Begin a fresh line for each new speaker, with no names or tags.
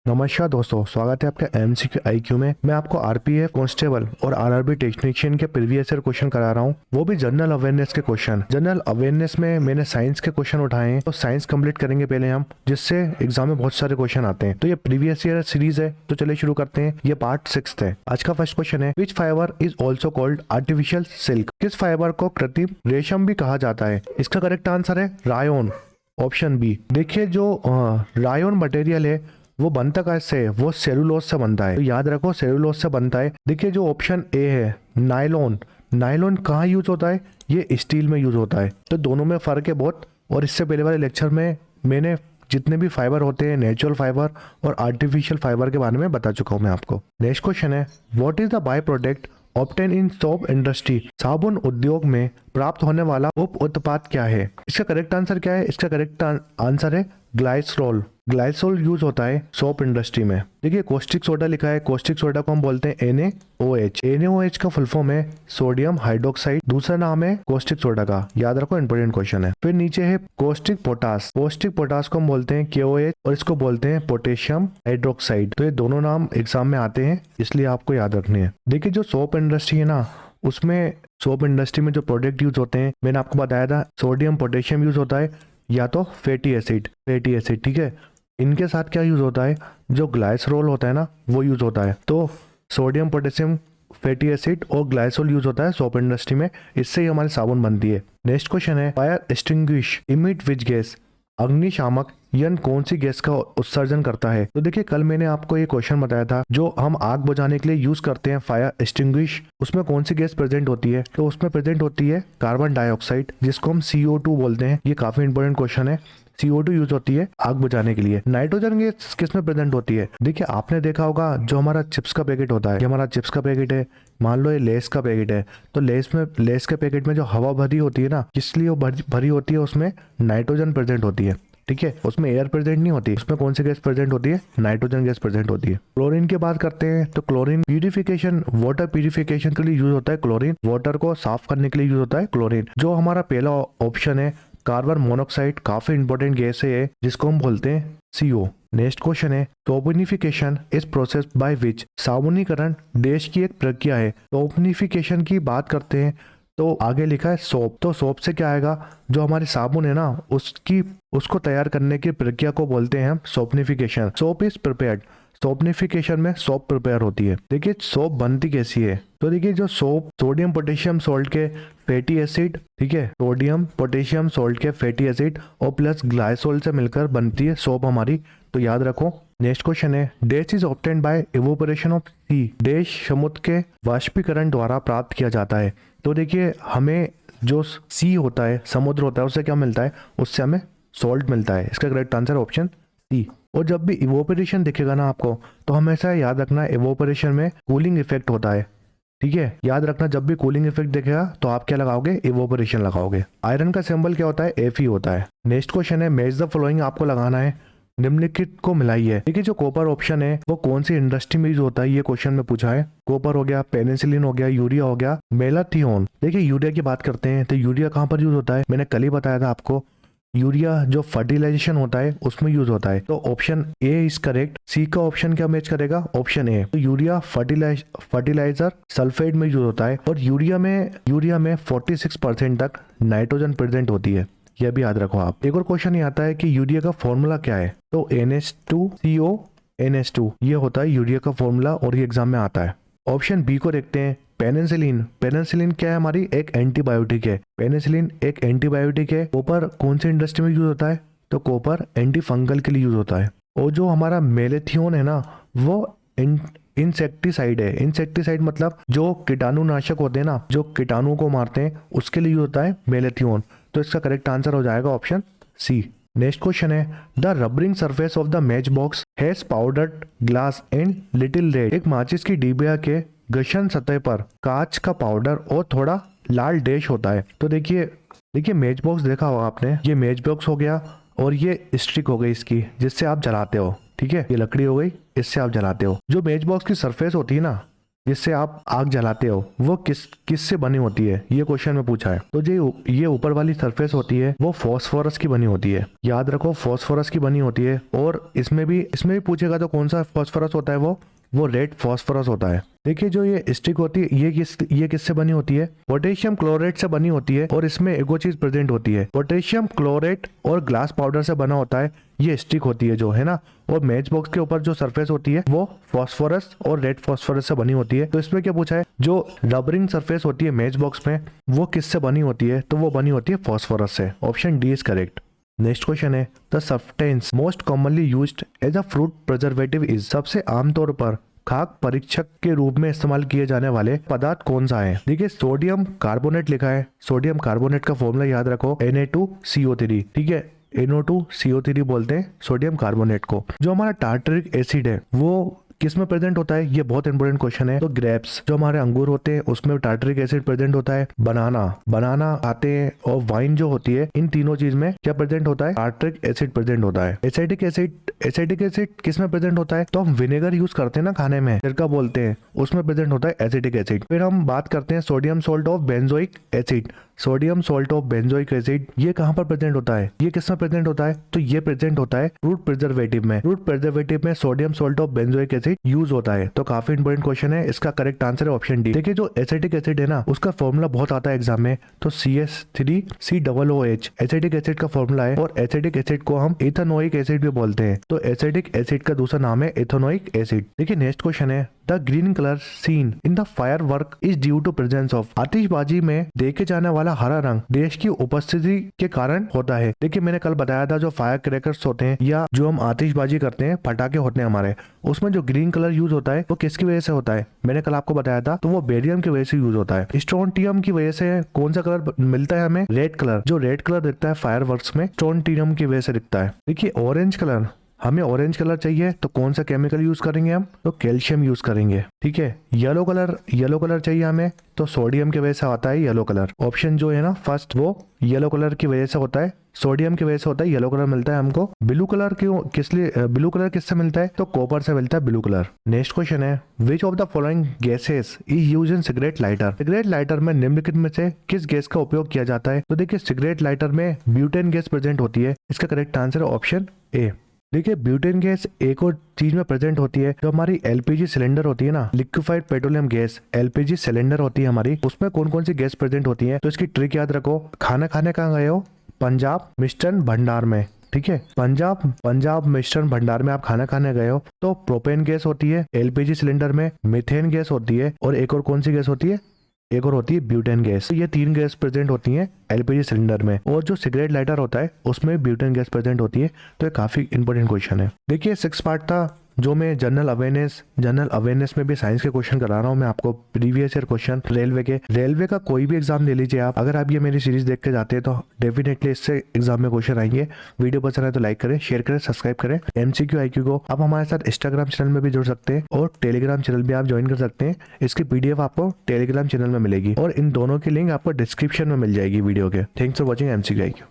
नमस्कार दोस्तों, स्वागत है आपका एमसीक्यू आईक्यू में। मैं आपको आरपीएफ कांस्टेबल और आरआरबी टेक्नीशियन के प्रीवियस ईयर क्वेश्चन करा रहा हूँ, वो भी जनरल अवेयरनेस के क्वेश्चन। जनरल अवेयरनेस में मैंने साइंस के क्वेश्चन उठाए हैं, तो साइंस कंप्लीट करेंगे पहले हम, जिससे एग्जाम में बहुत सारे क्वेश्चन आते हैं। तो ये प्रीवियस ईयर सीरीज है, तो चलिए शुरू करते हैं। ये पार्ट 6 है। आज का फर्स्ट क्वेश्चन है, which fibre is also called artificial silk? किस फाइबर को कृत्रिम रेशम भी कहा जाता है? इसका करेक्ट आंसर है रायोन, ऑप्शन बी। देखिए, जो रायोन मटेरियल है वो बनता कैसे है? वो सेलुलोज से बनता है, तो याद रखो सेलुलोज से बनता है। देखिए, जो ऑप्शन ए है नायलॉन, नायलॉन कहाँ यूज होता है? ये स्टील में यूज होता है। तो दोनों में फर्क है बहुत। और इससे पहले वाले लेक्चर में मैंने जितने भी फाइबर होते हैं, नेचुरल फाइबर और आर्टिफिशियल फाइबर के बारे में बता चुका हूँ मैं आपको। नेक्स्ट क्वेश्चन है, what is the by product obtain in soap industry? साबुन उद्योग में प्राप्त होने वाला उप उत्पाद क्या है? इसका करेक्ट आंसर क्या है? इसका करेक्ट आंसर है ग्लाइसरॉल। ग्लाइसरॉल यूज होता है सोप इंडस्ट्री में। देखिए, कोस्टिक सोडा लिखा है, कोस्टिक सोडा को हम बोलते हैं NaOH। NaOH का फुल फॉर्म है सोडियम हाइड्रोक्साइड, दूसरा नाम है कोस्टिक सोडा का। याद रखो, इंपॉर्टेंट क्वेश्चन है। फिर नीचे है कोस्टिक पोटास। कोस्टिक पोटास को हम बोलते हैं KOH और इसको बोलते हैं पोटेशियम हाइड्रोक्साइड। तो ये दोनों नाम एग्जाम में आते हैं, इसलिए आपको याद रखने हैं। देखिए, जो सोप इंडस्ट्री है ना, उसमें सोप इंडस्ट्री में जो प्रोडक्ट यूज होते हैं, मैंने आपको बताया था सोडियम पोटेशियम यूज होता है, या तो फैटी एसिड, ठीक है। इनके साथ क्या यूज होता है? जो ग्लाइसरॉल होता है ना, वो यूज होता है। तो सोडियम पोटेशियम फैटी एसिड और ग्लाइसरॉल यूज होता है सोप इंडस्ट्री में, इससे ही हमारी साबुन बनती है। नेक्स्ट क्वेश्चन है, fire extinguish emit which gas? अग्निशामक यंत्र कौन सी गैस का उत्सर्जन करता है? तो देखिए, कल मैंने आपको ये क्वेश्चन बताया था, जो हम आग बुझाने के लिए यूज करते हैं फायर एक्सटिंग्विश, उसमें कौन सी गैस प्रेजेंट होती है? तो उसमें प्रेजेंट होती है कार्बन डाइऑक्साइड, जिसको हम CO2 बोलते हैं। ये काफी इंपॉर्टेंट क्वेश्चन है। CO2 यूज होती है आग बुझाने के लिए। नाइट्रोजन गैस किस में प्रेजेंट होती है? देखिए, आपने देखा होगा, जो हमारा चिप्स का पैकेट होता है, ये हमारा चिप्स का पैकेट है, मान लो ये लेस का पैकेट है, तो लेस के पैकेट में जो हवा भरी होती है ना, इसलिए वो भरी होती है, उसमें नाइट्रोजन प्रेजेंट होती है, ठीक है। उसमें एयर प्रेजेंट नहीं होती, उसमें कौन सी गैस प्रेजेंट होती है? नाइट्रोजन गैस प्रेजेंट होती है। क्लोरीन की बात करते हैं, तो क्लोरीन प्यूरिफिकेशन, वाटर प्यूरिफिकेशन के लिए यूज होता है क्लोरीन। वाटर को साफ करने के लिए यूज होता है क्लोरीन। जो हमारा पहला ऑप्शन है कार्बन मोनोक्साइड, काफी इंपॉर्टेंट गैस है, जिसको हम बोलते हैं CO। नेक्स्ट क्वेश्चन है, सोपनिफिकेशन इज प्रोसेस बाय विच? साबुनीकरण देश की एक प्रक्रिया है। सोपनिफिकेशन की बात करते हैं, तो आगे लिखा है सोप। तो सोप से क्या आएगा? जो हमारी साबुन है ना, उसको तैयार करने की प्रक्रिया को बोलते हैं हम सोपनिफिकेशन। सोप इज प्रिपेयर्ड, सोपनिफिकेशन में सोप प्रिपेयर होती है। देखिए, सोप बनती कैसी है? तो देखिए, जो सोप सोडियम पोटेशियम सॉल्ट के फैटी एसिड, ठीक है, सोडियम पोटेशियम सॉल्ट के फैटी एसिड और प्लस ग्लाइसोल से मिलकर बनती है सोप हमारी, तो याद रखो। नेक्स्ट क्वेश्चन है, dash is obtained by evaporation of sea? Dash समुद्र के वाष्पीकरण द्वारा प्राप्त किया जाता है। तो देखिए, हमें जो सी होता है, समुद्र होता है, उससे क्या मिलता है? उससे हमें सॉल्ट मिलता है। इसका करेक्ट आंसर ऑप्शन सी। और जब भी इवोपोरेशन दिखेगा ना आपको, तो हमेशा याद रखना, इवोपोरेशन में कूलिंग इफेक्ट होता है, ठीक है। याद रखना, जब भी कूलिंग इफेक्ट दिखेगा तो आप क्या लगाओगे? इवोपोरेशन लगाओगे। आयरन का सिंबल क्या होता है? Fe होता है। नेक्स्ट क्वेश्चन है, मैच द फॉलोइंग आपको लगाना है, निम्नलिखित को मिलाइए। देखिए, जो कॉपर ऑप्शन है वो कौन सी इंडस्ट्री में यूज होता है, ये क्वेश्चन में पूछा है। कॉपर हो गया, पेनिसिलिन हो गया, यूरिया हो गया, मेलाथियोन। देखिए, यूरिया की बात करते हैं, तो यूरिया कहाँ पर यूज होता है? मैंने कल ही बताया था आपको, यूरिया जो फर्टिलाइजेशन होता है उसमें यूज होता है। तो ऑप्शन ए इज करेक्ट। सी का ऑप्शन क्या मैच करेगा? Option A. तो यूरिया फर्टिलाइजर सल्फेट में यूज होता है, और यूरिया में 46% तक नाइट्रोजन प्रेजेंट होती है, यह भी याद रखो आप। एक और क्वेश्चन ये आता है कि यूरिया का फॉर्मूला क्या है? तो NH2CO NH2 ये होता है यूरिया का फॉर्मूला, और ये एग्जाम में आता है। ऑप्शन बी को देखते हैं, पेनिसिलिन। पेनिसिलिन क्या है? हमारी एक एंटीबायोटिक है। पेनिसिलिन एक एंटीबायोटिक है। कॉपर कौन सी इंडस्ट्री में यूज होता है? तो कॉपर एंटी फंगल के लिए यूज होता है। और जो हमारा मेलेथियोन है ना, वो इंसेक्टिसाइड है। इंसेक्टिसाइड मतलब जो कीटाणुनाशक होते हैं ना, जो कीटाणु को मारते हैं, उसके लिए यूज होता है मेलेथियोन। तो इसका करेक्ट आंसर हो जाएगा ऑप्शन सी। नेक्स्ट क्वेश्चन है, the rubber ring surface of the match box has powdered glass and little red? एक माचिस की डिबिया के घर्षण सतह पर कांच का पाउडर और थोड़ा लाल डैश होता है। तो देखिए मैच बॉक्स देखा होगा आपने, ये मैच बॉक्स हो गया, और ये स्टिक हो गई इसकी, जिससे आप जलाते हो, ठीक है। ये लकड़ी हो गई, इससे आप जलाते हो। जो मैच बॉक्स की सरफेस होती है ना, जिससे आप आग जलाते हो वो किससे बनी होती है, ये क्वेश्चन में पूछा है। तो जो ये ऊपर वाली सरफेस होती है वो फॉस्फोरस की बनी होती है, याद रखो फॉस्फोरस की बनी होती है। और इसमें भी पूछेगा तो कौन सा फॉस्फोरस होता है, वो रेड फॉस्फोरस होता है। देखिए जो ये स्टिक होती है ये किससे बनी होती है, पोटेशियम क्लोराइड से बनी होती है। और इसमें एक और चीज प्रेजेंट होती है, पोटेशियम क्लोराइड और ग्लास पाउडर से बना होता है ये स्टिक होती है जो है ना। और मैच बॉक्स के ऊपर जो सरफेस होती है वो फॉस्फोरस और रेड फॉस्फोरस से बनी होती है। तो इसमें क्या पूछा है, जो रबरिंग सरफेस होती है मैच बॉक्स में वो किससे बनी होती है, तो वो बनी होती है फॉस्फोरस से। Option D is correct. Next question है the substance most commonly used as a fruit preservative is, सबसे आमतौर पर खाक परीक्षक के रूप में इस्तेमाल किए जाने वाले पदार्थ कौन सा है। देखिए सोडियम कार्बोनेट लिखा है, सोडियम कार्बोनेट का फॉर्मूला याद रखो Na2CO3, ठीक है। NO2CO3 बोलते हैं सोडियम कार्बोनेट को। जो हमारा टार्टरिक एसिड है वो किस में प्रेजेंट होता है, ये बहुत इंपॉर्टेंट क्वेश्चन है। तो ग्रेप्स जो हमारे अंगूर होते हैं उसमें टार्टरिक एसिड प्रेजेंट होता है, बनाना आते हैं और वाइन जो होती है, इन तीनों चीज में क्या प्रेजेंट होता है, टार्टरिक एसिड प्रेजेंट होता है। एसिडिक एसिड किस में प्रेजेंट होता है, तो हम विनेगर यूज करते हैं ना खाने में, सिरका बोलते हैं, उसमें प्रेजेंट होता है एसिडिक एसिड। फिर हम बात करते हैं sodium salt of benzoic acid, sodium salt of benzoic acid ये कहाँ पर प्रेजेंट होता है, ये किस में प्रेजेंट होता है, तो ये प्रेजेंट होता है फ्रूट प्रिजर्वेटिव में। फ्रूट प्रिजर्वेटिव में sodium salt of benzoic acid use होता है। तो काफी इंपॉर्टेंट क्वेश्चन है, इसका करेक्ट आंसर है ऑप्शन डी। देखिए जो एसिडिक एसिड है ना उसका फॉर्मूला बहुत आता है एग्जाम में, तो CH3COOH एसिडिक एसिड का फॉर्मूला है। और एसिडिक एसिड को हम इथेनोइक एसिड भी बोलते हैं, तो एसिडिक एसिड का दूसरा नाम है इथेनोइक एसिड। देखिए नेक्स्ट क्वेश्चन है the green colour seen in the firework is due to presence of, आतिशबाजी में देखे जाने वाला हरा रंग देश की उपस्थिति के कारण होता है। देखिए मैंने कल बताया था जो फायर क्रैकर्स होते हैं या जो हम आतिशबाजी करते हैं, पटाखे होते हैं हमारे, उसमें जो ग्रीन कलर यूज होता है वो किसकी वजह से होता है, मैंने कल आपको बताया था, तो वो बेरियम की वजह से यूज होता है। स्ट्रोंटियम की वजह से कौन सा कलर मिलता है हमें, रेड कलर। जो रेड कलर दिखता है फायर वर्क्स में स्ट्रोंटियम की वजह से दिखता है। देखिए ऑरेंज कलर, हमें ऑरेंज कलर चाहिए तो कौन सा केमिकल यूज करेंगे हम, तो कैल्शियम यूज करेंगे, ठीक है। येलो कलर चाहिए हमें, तो सोडियम की वजह से आता है येलो कलर। ऑप्शन जो है ना फर्स्ट वो येलो कलर की वजह से होता है, सोडियम की वजह से होता है, येलो कलर मिलता है हमको। ब्लू कलर क्यों, ब्लू कलर किससे मिलता है, तो कॉपर से मिलता है ब्लू कलर। नेक्स्ट क्वेश्चन है which of the following gases is use in cigarette lighter, cigarette lighter में निम्नलिखित में से किस गैस का उपयोग किया जाता है। तो देखिए सिगरेट लाइटर में ब्यूटेन गैस प्रेजेंट होती है, इसका करेक्ट आंसर है ऑप्शन ए। देखिए ब्यूटेन गैस एक और चीज में प्रेजेंट होती है, जो हमारी एलपीजी सिलेंडर होती है ना, liquefied petroleum gas LPG cylinder होती है हमारी, उसमें कौन कौन सी गैस प्रेजेंट होती है। तो इसकी ट्रिक याद रखो, खाना खाने कहाँ गए हो, पंजाब मिष्टान भंडार में, ठीक है, पंजाब मिष्टान भंडार में आप खाना खाने गए हो, तो प्रोपेन गैस होती है एलपीजी सिलेंडर में, मीथेन गैस होती है, और एक और कौन सी गैस होती है, एक और होती है ब्यूटेन गैस। तो ये तीन गैस प्रेजेंट होती हैं एलपीजी सिलेंडर में, और जो सिगरेट लाइटर होता है उसमें ब्यूटेन गैस प्रेजेंट होती है। तो ये काफी इंपॉर्टेंट क्वेश्चन है। देखिए 6 पार्ट था जो मैं जनरल अवेयरनेस में भी साइंस के क्वेश्चन करा रहा हूँ मैं आपको, प्रीवियस ईयर क्वेश्चन रेलवे का कोई भी एग्जाम ले लीजिए आप, अगर आप ये मेरी सीरीज देख के जाते हैं तो डेफिनेटली इससे एग्जाम में क्वेश्चन आएंगे। वीडियो पसंद है तो लाइक करें, शेयर करें, सब्सक्राइब करें। MCQ IQ को आप हमारे साथ इंस्टाग्राम चैनल में भी जुड़ सकते हैं और टेलीग्राम चैनल भी आप ज्वाइन कर सकते हैं। इसकी PDF आपको टेलीग्राम चैनल में मिलेगी और इन दोनों की लिंक आपको डिस्क्रिप्शन में मिल जाएगी वीडियो के। Thanks for watching MCQ IQ।